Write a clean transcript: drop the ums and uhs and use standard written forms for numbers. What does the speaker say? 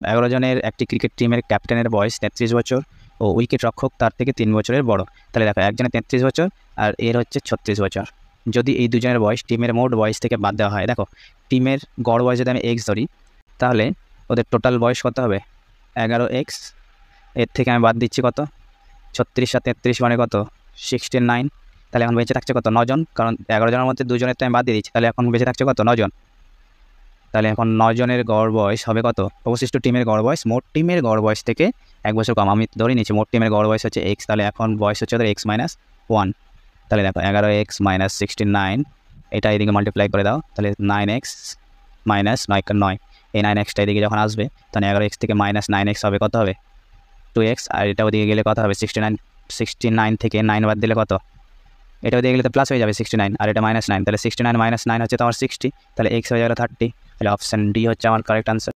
11 জনের একটি ক্রিকেট টিমের ক্যাপ্টেনের বয়স 33 বছর ও উইকেট রক্ষক তার থেকে 3 বছরের বড়। তাহলে দেখো একজনের 33 বছর আর এর হচ্ছে 36 বছর। যদি এই দুজনের বয়স টিমের মোট বয়স থেকে বাদ দেওয়া হয়, দেখো টিমের গড় বয়স যদি আমি এক্স ধরি, তাহলে ওদের টোটাল বয়স কত হবে? 11x। এর থেকে আমি বাদ দিচ্ছি কত? 36 আর 33 মানে কত? 69। তাহলে এখন বেঁচে থাকছে কত? 9 জন, কারণ 11 জনের মধ্যে 2 জনের তো আমি বাদ দিয়ে দিচ্ছি। তাহলে এখন বেঁচে থাকছে কত? 9 জন। তাহলে এখন 9 জনের গড় বয়স হবে কত? অবশিষ্ট টিমের গড় বয়স মোট টিমের গড় বয়স থেকে 1 বছর কম। আমি ধরে নিচ্ছি মোট টিমের গড় বয়স হচ্ছে x, তাহলে এখন বয়স হচ্ছে ওদের x - 1। তাহলে দেখো 11x - 69, এটা এদিকে মাল্টিপ্লাই করে দাও, তাহলে 9x - 9 এই 9xটা এদিকে যখন আসবে তখন 11x থেকে -9x হবে কত হবে? 2x। আর এটা ওদিকে গেলে কত হবে? 69 থেকে 9 বাদ দিলে কত? এটা ওদিকে গেলে তো প্লাস হয়ে যাবে 69, আর এটা -9, তাহলে 69 - 9 হচ্ছে তোমার 60, তাহলে x হয়ে যাবে 30। তাহলে অপশান ডি হচ্ছে আমার কারেক্ট আনসার।